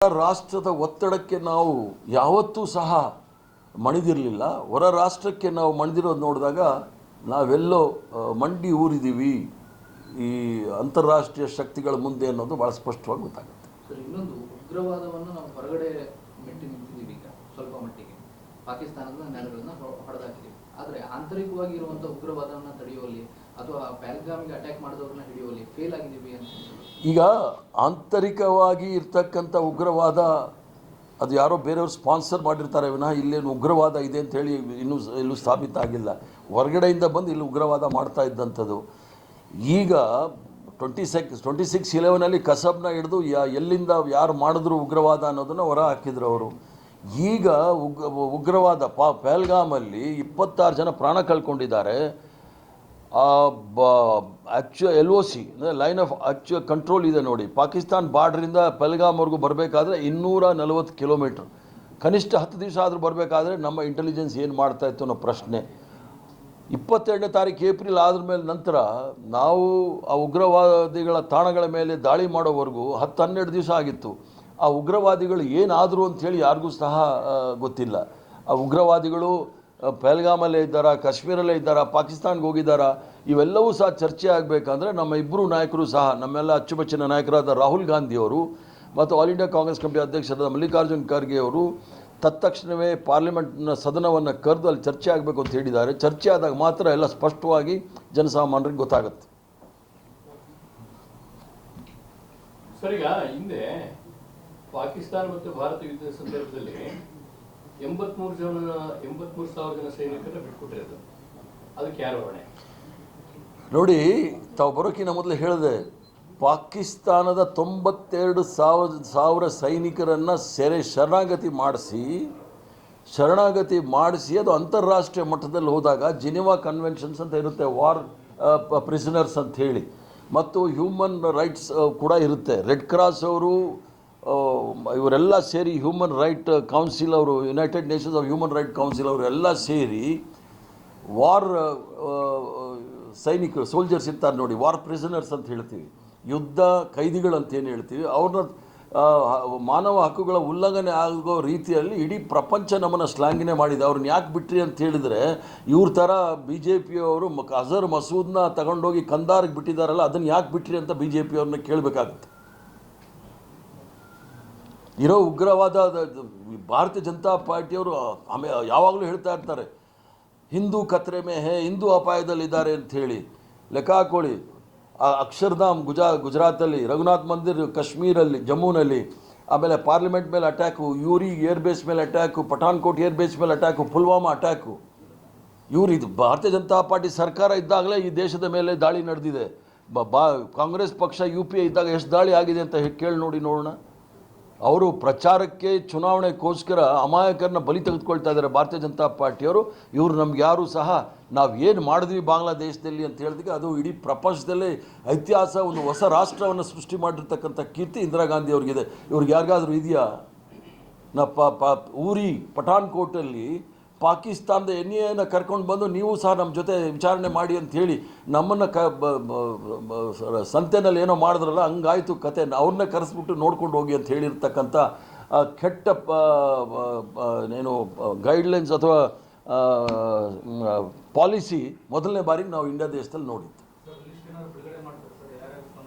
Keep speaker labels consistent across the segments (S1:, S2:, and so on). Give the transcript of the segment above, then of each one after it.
S1: ರಾಷ್ಟ್ರದ ಒತ್ತಡಕ್ಕೆ ನಾವು ಯಾವತ್ತೂ ಸಹ ಮಣಿದಿರಲಿಲ್ಲ. ಹೊರ ರಾಷ್ಟ್ರಕ್ಕೆ ನಾವು ಮಣಿದಿರೋದು ನೋಡಿದಾಗ ನಾವೆಲ್ಲೋ ಮಂಡಿ ಊರಿದ್ದೀವಿ ಈ ಅಂತಾರಾಷ್ಟ್ರೀಯ ಶಕ್ತಿಗಳ ಮುಂದೆ ಅನ್ನೋದು ಭಾಳ ಸ್ಪಷ್ಟವಾಗಿ ಗೊತ್ತಾಗುತ್ತೆ.
S2: ಸರ್, ಇನ್ನೊಂದು ಉಗ್ರವಾದವನ್ನು ನಾವು ಹೊರಗಡೆ ಮೆಟ್ಟಿ ನಿಂತಿದ್ದೀವಿ. ಈಗ ಸ್ವಲ್ಪ ಮಟ್ಟಿಗೆ ಪಾಕಿಸ್ತಾನದ ನೆಲೆಗಳನ್ನು ಹೊಡೆದಾಕಿದ್ದೀವಿ. ಆದರೆ ಆಂತರಿಕವಾಗಿ ಇರುವಂಥ ಉಗ್ರವಾದವನ್ನು ತಡೆಯುವಲ್ಲಿ ಅಥವಾ ಪಹಲ್ಗಾಮಿಗೆ ಅಟ್ಯಾಕ್ ಮಾಡಿದವ್ರನ್ನ ಹಿಡಿಯುವಲ್ಲಿ ಫೇಲ್ ಆಗಿದ್ದೀವಿ ಅಂತ.
S1: ಈಗ ಆಂತರಿಕವಾಗಿ ಇರ್ತಕ್ಕಂಥ ಉಗ್ರವಾದ ಅದು ಯಾರೋ ಬೇರೆಯವರು ಸ್ಪಾನ್ಸರ್ ಮಾಡಿರ್ತಾರೆ ವಿನಃ ಇಲ್ಲೇನು ಉಗ್ರವಾದ ಇದೆ ಅಂತ ಹೇಳಿ ಎಲ್ಲೂ ಸ್ಥಾಪಿತ ಆಗಿಲ್ಲ. ಹೊರಗಡೆಯಿಂದ ಬಂದು ಇಲ್ಲಿ ಉಗ್ರವಾದ ಮಾಡ್ತಾ ಇದ್ದಂಥದ್ದು. ಈಗ 26/11 ಕಸಬ್ನ ಹಿಡಿದು ಎಲ್ಲಿಂದ ಯಾರು ಮಾಡಿದ್ರು ಉಗ್ರವಾದ ಅನ್ನೋದನ್ನು ಹೊರ ಹಾಕಿದ್ರು ಅವರು. ಈಗ ಉಗ್ರವಾದ ಪಹಲ್ಗಾಮಲ್ಲಿ 26 ಜನ ಪ್ರಾಣ ಕಳ್ಕೊಂಡಿದ್ದಾರೆ. LOC line of actual control ಇದೆ ನೋಡಿ, ಪಾಕಿಸ್ತಾನ್ ಬಾರ್ಡ್ರಿಂದ ಪಹಲ್ಗಾಮ್ವರೆಗೂ ಬರಬೇಕಾದ್ರೆ 240 ಕಿಲೋಮೀಟ್ರ್. ಕನಿಷ್ಠ 10 ದಿವಸ ಆದರೂ ಬರಬೇಕಾದ್ರೆ ನಮ್ಮ ಇಂಟೆಲಿಜೆನ್ಸ್ ಏನು ಮಾಡ್ತಾ ಇತ್ತು ಅನ್ನೋ ಪ್ರಶ್ನೆ. 22ನೇ ತಾರೀಕು ಏಪ್ರಿಲ್ ಆದ ಮೇಲೆ ನಂತರ ನಾವು ಆ ಉಗ್ರವಾದಿಗಳ ತಾಣಗಳ ಮೇಲೆ ದಾಳಿ ಮಾಡೋವರೆಗೂ 10-12 ದಿವಸ ಆಗಿತ್ತು. ಆ ಉಗ್ರವಾದಿಗಳು ಏನಾದರೂ ಅಂಥೇಳಿ ಯಾರಿಗೂ ಸಹ ಗೊತ್ತಿಲ್ಲ. ಆ ಉಗ್ರವಾದಿಗಳು ಪಹಲ್ಗಾಮಲ್ಲೇ ಇದ್ದಾರಾ, ಕಾಶ್ಮೀರಲ್ಲೇ ಇದ್ದಾರಾ, ಪಾಕಿಸ್ತಾನ್ಗೆ ಹೋಗಿದ್ದಾರಾ, ಇವೆಲ್ಲವೂ ಸಹ ಚರ್ಚೆ ಆಗಬೇಕಂದ್ರೆ ನಮ್ಮ ಇಬ್ಬರು ನಾಯಕರು ಸಹ, ನಮ್ಮೆಲ್ಲ ಅಚ್ಚುಮೆಚ್ಚಿನ ನಾಯಕರಾದ ರಾಹುಲ್ ಗಾಂಧಿಯವರು ಮತ್ತು ಆಲ್ ಇಂಡಿಯಾ ಕಾಂಗ್ರೆಸ್ ಕಮಿಟಿ ಅಧ್ಯಕ್ಷರಾದ ಮಲ್ಲಿಕಾರ್ಜುನ್ ಖರ್ಗೆ ಅವರು ತತ್ಕ್ಷಣವೇ ಪಾರ್ಲಿಮೆಂಟ್ನ ಸದನವನ್ನು ಕರೆದು ಅಲ್ಲಿ ಚರ್ಚೆ ಆಗಬೇಕು ಅಂತ ಹೇಳಿದ್ದಾರೆ. ಚರ್ಚೆ ಆದಾಗ ಮಾತ್ರ ಎಲ್ಲ ಸ್ಪಷ್ಟವಾಗಿ ಜನಸಾಮಾನ್ಯರಿಗೆ ಗೊತ್ತಾಗುತ್ತೆ.
S3: ಸರ್, ಈಗ ಹಿಂದೆ ಪಾಕಿಸ್ತಾನ ಮತ್ತು ಭಾರತ ಯುದ್ಧದ ಸಂದರ್ಭದಲ್ಲಿ 83,000 ಜನ ಸೈನಿಕರನ್ನ ಬಿಟ್ಕೊಟ್ಟಿರೋದು, ಅದಕ್ಕೆ ಯಾರು ಹೊಣೆ?
S1: ನೋಡಿ, ತಾವು ಬರೋಕ್ಕಿಂತ ಮೊದಲು ಹೇಳಿದೆ, ಪಾಕಿಸ್ತಾನದ 92,000 ಸೈನಿಕರನ್ನು ಶರಣಾಗತಿ ಮಾಡಿಸಿ ಅದು ಅಂತಾರಾಷ್ಟ್ರೀಯ ಮಟ್ಟದಲ್ಲಿ ಹೋದಾಗ ಜಿನಿವಾ ಕನ್ವೆನ್ಷನ್ಸ್ ಅಂತ ಇರುತ್ತೆ, ವಾರ್ ಪ್ರಿಸನರ್ಸ್ ಅಂತ ಹೇಳಿ, ಮತ್ತು ಹ್ಯೂಮನ್ ರೈಟ್ಸ್ ಕೂಡ ಇರುತ್ತೆ. ರೆಡ್ ಕ್ರಾಸ್ ಅವರು ಇವರೆಲ್ಲ ಸೇರಿ ಹ್ಯೂಮನ್ ರೈಟ್ ಕೌನ್ಸಿಲ್ ಅವರು, United Nations of human right council ಅವರು ಎಲ್ಲ ಸೇರಿ ವಾರ್ ಸೈನಿಕರು, ಸೋಲ್ಜರ್ಸ್ ಇರ್ತಾರೆ ನೋಡಿ, ವಾರ್ ಪ್ರಿಸನರ್ಸ್ ಅಂತ ಹೇಳ್ತೀವಿ, ಯುದ್ಧ ಕೈದಿಗಳಂತ ಏನು ಹೇಳ್ತೀವಿ, ಅವ್ರನ್ನ ಮಾನವ ಹಕ್ಕುಗಳ ಉಲ್ಲಂಘನೆ ಆಗೋ ರೀತಿಯಲ್ಲಿ ಇಡೀ ಪ್ರಪಂಚ ನಮ್ಮನ್ನು ಶ್ಲಾಘನೆ ಮಾಡಿದೆ. ಅವ್ರನ್ನ ಯಾಕೆ ಬಿಟ್ರಿ ಅಂತ ಹೇಳಿದರೆ, ಇವ್ರ ಥರ BJP ಅವರು ಅಜರ್ ಮಸೂದ್ನ ತಗೊಂಡೋಗಿ ಕಂದಾರ್ಗೆ ಬಿಟ್ಟಿದ್ದಾರಲ್ಲ, ಅದನ್ನು ಯಾಕೆ ಬಿಟ್ರಿ ಅಂತ BJP ಅವ್ರನ್ನ ಕೇಳಬೇಕಾಗುತ್ತೆ. ಇರೋ ಉಗ್ರವಾದ ಭಾರತೀಯ ಜನತಾ ಪಾರ್ಟಿಯವರು ಯಾವಾಗಲೂ ಹೇಳ್ತಾ ಇರ್ತಾರೆ, ಹಿಂದೂ ಖತ್ರೆ ಮೇ ಹೇ, ಹಿಂದೂ ಅಪಾಯದಲ್ಲಿದ್ದಾರೆ ಅಂಥೇಳಿ. ಲೆಕ್ಕ ಹಾಕೊಳ್ಳಿ, ಅಕ್ಷರ್ಧಾಮ್ ಗುಜರಾತಲ್ಲಿ, ರಘುನಾಥ್ ಮಂದಿರ್ ಕಾಶ್ಮೀರಲ್ಲಿ, ಜಮ್ಮುನಲ್ಲಿ, ಆಮೇಲೆ ಪಾರ್ಲಿಮೆಂಟ್ ಮೇಲೆ ಅಟ್ಯಾಕು, ಯೂರಿ ಏರ್ಬೇಸ್ ಮೇಲೆ ಅಟ್ಯಾಕು, ಪಠಾನ್ಕೋಟ್ ಏರ್ಬೇಸ್ ಮೇಲೆ ಅಟ್ಯಾಕು, ಪುಲ್ವಾಮಾ ಅಟ್ಯಾಕು. ಇದು ಭಾರತೀಯ ಜನತಾ ಪಾರ್ಟಿ ಸರ್ಕಾರ ಇದ್ದಾಗಲೇ ಈ ದೇಶದ ಮೇಲೆ ದಾಳಿ ನಡೆದಿದೆ. ಕಾಂಗ್ರೆಸ್ ಪಕ್ಷ UPA ಇದ್ದಾಗ ಎಷ್ಟು ದಾಳಿ ಆಗಿದೆ ಅಂತ ಕೇಳಿ ನೋಡೋಣ. ಅವರು ಪ್ರಚಾರಕ್ಕೆ, ಚುನಾವಣೆಗೋಸ್ಕರ ಅಮಾಯಕರನ್ನ ಬಲಿ ತೆಗೆದುಕೊಳ್ತಾ ಇದ್ದಾರೆ ಭಾರತೀಯ ಜನತಾ ಪಾರ್ಟಿಯವರು. ಇವರು ನಮ್ಗೆ ಯಾರೂ ಸಹ ನಾವು ಏನು ಮಾಡಿದ್ವಿ ಬಾಂಗ್ಲಾದೇಶದಲ್ಲಿ ಅಂತ ಹೇಳಿದಾಗ ಅದು ಇಡೀ ಪ್ರಪಂಚದಲ್ಲೇ ಇತಿಹಾಸ, ಒಂದು ಹೊಸ ರಾಷ್ಟ್ರವನ್ನು ಸೃಷ್ಟಿ ಮಾಡಿರ್ತಕ್ಕಂಥ ಕೀರ್ತಿ ಇಂದಿರಾ ಗಾಂಧಿ ಅವ್ರಿಗಿದೆ. ಇವ್ರಿಗೆ ಯಾರಿಗಾದ್ರೂ ಇದೆಯಾ? ಊರಿ ಪಠಾನ್ಕೋಟಲ್ಲಿ ಪಾಕಿಸ್ತಾನದ NIAನ ಕರ್ಕೊಂಡು ಬಂದು ನೀವು ಸಹ ನಮ್ಮ ಜೊತೆ ವಿಚಾರಣೆ ಮಾಡಿ ಅಂತ ಹೇಳಿ ನಮ್ಮನ್ನು ಸಂತೆನಲ್ಲಿ ಏನೋ ಮಾಡಿದ್ರಲ್ಲ, ಹಂಗಾಯಿತು ಕತೆ. ಅವ್ರನ್ನ ಕರೆಸ್ಬಿಟ್ಟು ನೋಡ್ಕೊಂಡು ಹೋಗಿ ಅಂತ ಹೇಳಿರ್ತಕ್ಕಂಥ ಕೆಟ್ಟ ಏನು ಗೈಡ್ಲೈನ್ಸ್ ಅಥವಾ ಪಾಲಿಸಿ ಮೊದಲನೇ ಬಾರಿಗೆ ನಾವು ಇಂಡಿಯಾ ದೇಶದಲ್ಲಿ ನೋಡಿದ್ದು.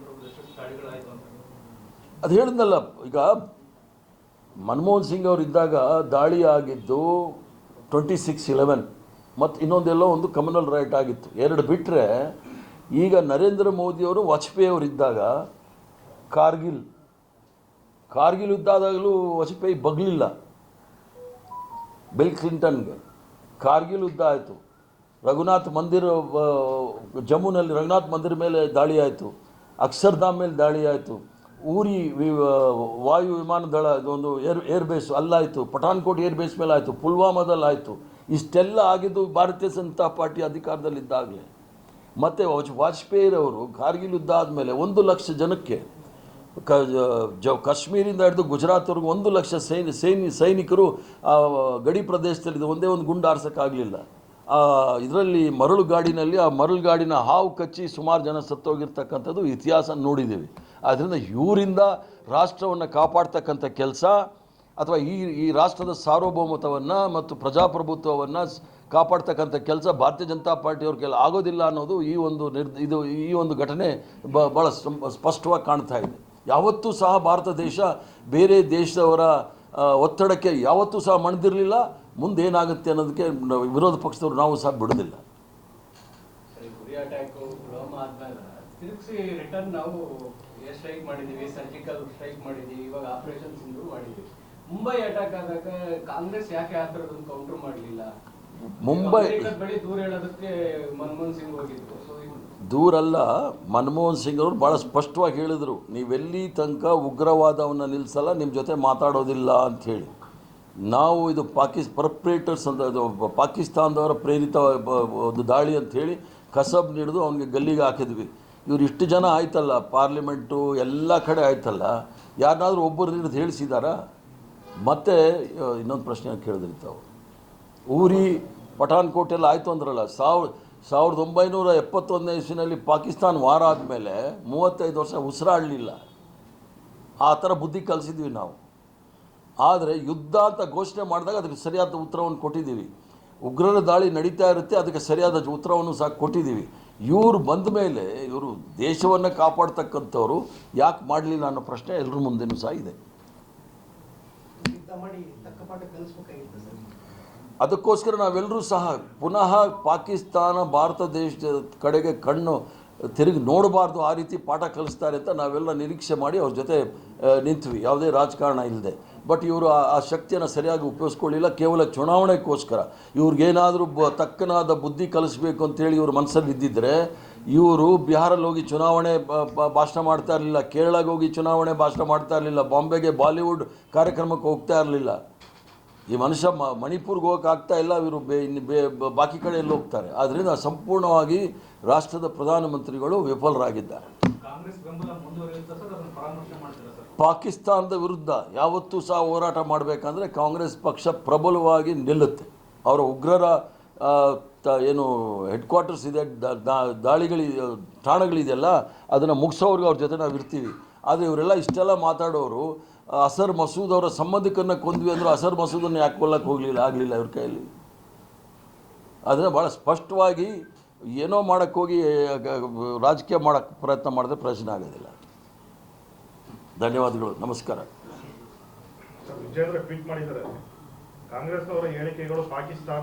S1: ಅದು ಹೇಳಿದ್ನಲ್ಲ, ಈಗ ಮನಮೋಹನ್ ಸಿಂಗ್ ಅವರು ಇದ್ದಾಗ ದಾಳಿ ಆಗಿದ್ದು 26/11 ಮತ್ತು ಇನ್ನೊಂದೆಲ್ಲೋ ಒಂದು ಕಮ್ಯುನಲ್ ರೈಟ್ ಆಗಿತ್ತು, 2 ಬಿಟ್ಟರೆ. ಈಗ ನರೇಂದ್ರ ಮೋದಿಯವರು, ವಾಜಪೇಯಿ ಅವರು ಇದ್ದಾಗ ಕಾರ್ಗಿಲ್ ಯುದ್ಧ ಆದಾಗಲೂ ವಾಜಪೇಯಿ ಬಗ್ಲಿಲ್ಲ ಬಿಲ್ ಕ್ಲಿಂಟನ್ಗೆ. ಕಾರ್ಗಿಲ್ ಯುದ್ಧ ಆಯಿತು, ರಘುನಾಥ್ ಮಂದಿರ್, ಜಮ್ಮುನಲ್ಲಿ ರಘುನಾಥ್ ಮಂದಿರ್ ಮೇಲೆ ದಾಳಿ ಆಯಿತು, ಅಕ್ಷರ್ಧಾಮ್ ಮೇಲೆ ದಾಳಿ ಆಯಿತು, ಊರಿ ವಾಯು ವಿಮಾನ ದಳ ಒಂದು ಏರ್ಬೇಸ್ ಅಲ್ಲಾಯಿತು, ಪಠಾನ್ಕೋಟ್ ಏರ್ಬೇಸ್ ಮೇಲೆ ಆಯಿತು, ಪುಲ್ವಾಮಾದಲ್ಲಿ ಆಯಿತು. ಇಷ್ಟೆಲ್ಲ ಆಗಿದ್ದು ಭಾರತೀಯ ಜನತಾ ಪಾರ್ಟಿ ಅಧಿಕಾರದಲ್ಲಿದ್ದಾಗಲೇ. ಮತ್ತು ವಾಜಪೇಯಿರವರು ಕಾರ್ಗಿಲ್ ಯುದ್ಧ ಆದಮೇಲೆ 1 ಲಕ್ಷ ಜನಕ್ಕೆ ಕಾಶ್ಮೀರಿಂದ ಹಿಡಿದು ಗುಜರಾತ್ವರೆಗೂ 1 ಲಕ್ಷ ಸೈನಿಕರು ಗಡಿ ಪ್ರದೇಶದಲ್ಲಿದ್ದು ಒಂದೇ ಒಂದು ಗುಂಡು ಆರಿಸೋಕ್ಕಾಗಲಿಲ್ಲ. ಇದರಲ್ಲಿ ಮರಳುಗಾಡಿನಲ್ಲಿ ಆ ಮರಳುಗಾಡಿನ ಹಾವು ಕಚ್ಚಿ ಸುಮಾರು ಜನ ಸತ್ತೋಗಿರ್ತಕ್ಕಂಥದ್ದು ಇತಿಹಾಸ ನೋಡಿದ್ದೀವಿ. ಆದ್ದರಿಂದ ಇವರಿಂದ ರಾಷ್ಟ್ರವನ್ನು ಕಾಪಾಡ್ತಕ್ಕಂಥ ಕೆಲಸ ಅಥವಾ ಈ ರಾಷ್ಟ್ರದ ಸಾರ್ವಭೌಮತ್ವವನ್ನು ಮತ್ತು ಪ್ರಜಾಪ್ರಭುತ್ವವನ್ನು ಕಾಪಾಡ್ತಕ್ಕಂಥ ಕೆಲಸ ಭಾರತೀಯ ಜನತಾ ಪಾರ್ಟಿಯವ್ರ ಕೆಲ ಆಗೋದಿಲ್ಲ ಅನ್ನೋದು ಈ ಒಂದು ಘಟನೆ ಭಾಳ ಸ್ಪಷ್ಟವಾಗಿ ಕಾಣ್ತಾ ಇದೆ. ಯಾವತ್ತೂ ಸಹ ಭಾರತ ದೇಶ ಬೇರೆ ದೇಶದವರ ಒತ್ತಡಕ್ಕೆ ಯಾವತ್ತೂ ಸಹ ಮಣಿದಿರಲಿಲ್ಲ. ಮುಂದೇನಾಗುತ್ತೆ ಅನ್ನೋದಕ್ಕೆ ವಿರೋಧ ಪಕ್ಷದವರು ನಾವು ಸಹ ಬಿಡೋದಿಲ್ಲ.
S3: ಗುರಿ ಅಟ್ಯಾಕ್ ಪುಲ್ವಾಮಾ ಆದ್ಮೇಲೆ ತಿರುಗಿಸಿ ರಿಟರ್ನ್ ನಾವು ಏರ್ ಸ್ಟ್ರೈಕ್ ಮಾಡಿದ್ದೀವಿ, ಸರ್ಜಿಕಲ್ ಸ್ಟ್ರೈಕ್ ಮಾಡಿದ್ದೀವಿ, ಇವಾಗ ಆಪರೇಷನ್ ಸಿಂಧು ಮಾಡಿದ್ದೀವಿ. ಮುಂಬೈ ಅಟ್ಯಾಕ್ ಆದಾಗ ಕಾಂಗ್ರೆಸ್ ಯಾಕೆ ಆ ಥರದೊಂದು ಕೌಂಟರ್ ಮಾಡಲಿಲ್ಲ? ಮುಂಬೈ ಬಳಿ ದೂರ ಹೇಳೋದಕ್ಕೆ ಮನಮೋಹನ್ ಸಿಂಗ್ ಹೋಗಿದ್ರು.
S1: ದೂರಲ್ಲ, ಮನಮೋಹನ್ ಸಿಂಗ್ ಅವರು ಭಾಳ ಸ್ಪಷ್ಟವಾಗಿ ಹೇಳಿದರು, ನೀವೆಲ್ಲಿ ತನಕ ಉಗ್ರವಾದವನ್ನು ನಿಲ್ಲಿಸಲ್ಲ ನಿಮ್ಮ ಜೊತೆ ಮಾತಾಡೋದಿಲ್ಲ ಅಂಥೇಳಿ. ನಾವು ಇದು ಪರ್ಪ್ರೇಟರ್ಸ್ ಅಂತ ಪಾಕಿಸ್ತಾನದವರ ಪ್ರೇರಿತ ಒಂದು ದಾಳಿ ಅಂಥೇಳಿ ಕಸಬ್ ಹಿಡಿದು ಅವನಿಗೆ ಗಲ್ಲಿಗೆ ಹಾಕಿದ್ವಿ. ಇವ್ರು ಇಷ್ಟು ಜನ ಆಯ್ತಲ್ಲ, ಪಾರ್ಲಿಮೆಂಟು ಎಲ್ಲ ಕಡೆ ಆಯ್ತಲ್ಲ, ಯಾರನ್ನಾದರೂ ಒಬ್ಬರು ಹಿಡಿದು ಹೇಳಿಸಿದಾರಾ? ಮತ್ತು ಇನ್ನೊಂದು ಪ್ರಶ್ನೆ ಕೇಳಿದ್ರಿ ತಾವು, ಊರಿ ಪಠಾನ್ಕೋಟೆಲ್ಲ ಆಯಿತು ಅಂದ್ರಲ್ಲ. 1971ನೇ ಇಸ್ವಿನಲ್ಲಿ ಪಾಕಿಸ್ತಾನ ವಾರ ಆದಮೇಲೆ 35 ವರ್ಷ ಉಸಿರಾಡಲಿಲ್ಲ. ಆ ಥರ ಬುದ್ಧಿ ಕಲಿಸಿದ್ವಿ ನಾವು. ಆದರೆ ಯುದ್ಧ ಅಂತ ಘೋಷಣೆ ಮಾಡಿದಾಗ ಅದಕ್ಕೆ ಸರಿಯಾದ ಉತ್ತರವನ್ನು ಕೊಟ್ಟಿದ್ದೀವಿ. ಉಗ್ರರ ದಾಳಿ ನಡೀತಾ ಇರುತ್ತೆ, ಅದಕ್ಕೆ ಸರಿಯಾದ ಉತ್ತರವನ್ನು ಸಹ ಕೊಟ್ಟಿದ್ದೀವಿ. ಇವರು ಬಂದ ಮೇಲೆ ಇವರು ದೇಶವನ್ನು ಕಾಪಾಡ್ತಕ್ಕಂಥವ್ರು ಯಾಕೆ ಮಾಡಲಿಲ್ಲ ಅನ್ನೋ ಪ್ರಶ್ನೆ ಎಲ್ಲರ ಮುಂದೆನೂ ಸಹ ಇದೆ. ಅದಕ್ಕೋಸ್ಕರ ನಾವೆಲ್ಲರೂ ಸಹ ಪುನಃ ಪಾಕಿಸ್ತಾನ ಭಾರತ ದೇಶದ ಕಡೆಗೆ ಕಣ್ಣು ತಿರುಗಿ ನೋಡಬಾರ್ದು, ಆ ರೀತಿ ಪಾಠ ಕಲಿಸ್ತಾರೆ ಅಂತ ನಾವೆಲ್ಲ ನಿರೀಕ್ಷೆ ಮಾಡಿ ಅವ್ರ ಜೊತೆ ನಿಂತ್ವಿ, ಯಾವುದೇ ರಾಜಕಾರಣ ಇಲ್ಲದೆ. ಬಟ್ ಇವರು ಆ ಶಕ್ತಿಯನ್ನು ಸರಿಯಾಗಿ ಉಪಯೋಗಿಸ್ಕೊಳ್ಳಿಲ್ಲ. ಕೇವಲ ಚುನಾವಣೆಗೋಸ್ಕರ ಇವ್ರಿಗೇನಾದರೂ ತಕ್ಕನಾದ ಬುದ್ಧಿ ಕಲಿಸ್ಬೇಕು ಅಂತೇಳಿ ಇವ್ರ ಮನಸ್ಸಲ್ಲಿ ಇದ್ದಿದ್ದರೆ ಇವರು ಬಿಹಾರಲ್ಲಿ ಹೋಗಿ ಚುನಾವಣೆ ಭಾಷಣ ಮಾಡ್ತಾ ಇರಲಿಲ್ಲ, ಕೇರಳಗೆ ಹೋಗಿ ಚುನಾವಣೆ ಭಾಷಣ ಮಾಡ್ತಾ ಇರಲಿಲ್ಲ, ಬಾಂಬೆಗೆ ಬಾಲಿವುಡ್ ಕಾರ್ಯಕ್ರಮಕ್ಕೆ ಹೋಗ್ತಾ ಇರಲಿಲ್ಲ. ಈ ಮನುಷ್ಯ ಮಣಿಪುರ್ಗೆ ಹೋಗೋಕ್ಕಾಗ್ತಾ ಇಲ್ಲ, ಇವರು ಬಾಕಿ ಕಡೆ ಎಲ್ಲ ಹೋಗ್ತಾರೆ. ಆದ್ದರಿಂದ ಸಂಪೂರ್ಣವಾಗಿ ರಾಷ್ಟ್ರದ ಪ್ರಧಾನಮಂತ್ರಿಗಳು ವಿಫಲರಾಗಿದ್ದಾರೆ. ಪಾಕಿಸ್ತಾನದ ವಿರುದ್ಧ ಯಾವತ್ತೂ ಸಹ ಹೋರಾಟ ಮಾಡಬೇಕಂದ್ರೆ ಕಾಂಗ್ರೆಸ್ ಪಕ್ಷ ಪ್ರಬಲವಾಗಿ ನಿಲ್ಲುತ್ತೆ. ಅವರ ಉಗ್ರರ ಏನು ಹೆಡ್ ಕ್ವಾರ್ಟರ್ಸ್ ಇದೆ, ಠಾಣಗಳಿದೆಯಲ್ಲ, ಅದನ್ನು ಮುಗಿಸೋವ್ರಿಗೆ ಅವ್ರ ಜೊತೆ ನಾವು ಇರ್ತೀವಿ. ಆದರೆ ಇವರೆಲ್ಲ ಇಷ್ಟೆಲ್ಲ ಮಾತಾಡೋರು ಅಸರ್ ಮಸೂದ್ ಅವರ ಸಂಬಂಧಿಕರನ್ನ ಕೊಂದ್ವಿ ಅಂದರು, ಅಸರ್ ಮಸೂದನ್ನು ಯಾಕೆ ಕೊಲ್ಲಕ್ಕೆ ಆಗಲಿಲ್ಲ ಇವ್ರ ಕೈಯಲ್ಲಿ. ಅದನ್ನು ಭಾಳ ಸ್ಪಷ್ಟವಾಗಿ ಏನೋ ಮಾಡೋಕ್ಕೋಗಿ ರಾಜಕೀಯ ಮಾಡೋಕ್ಕೆ ಪ್ರಯತ್ನ ಮಾಡಿದ್ರೆ ಪ್ರಯೋಜನ ಆಗೋದಿಲ್ಲ. ಧನ್ಯವಾದಗಳು, ನಮಸ್ಕಾರ.
S4: ವಿಜೇಂದ್ರ ಟ್ವೀಟ್ ಮಾಡಿದ್ದಾರೆ, ಕಾಂಗ್ರೆಸ್ನವರ ಹೇಳಿಕೆಗಳು ಪಾಕಿಸ್ತಾನ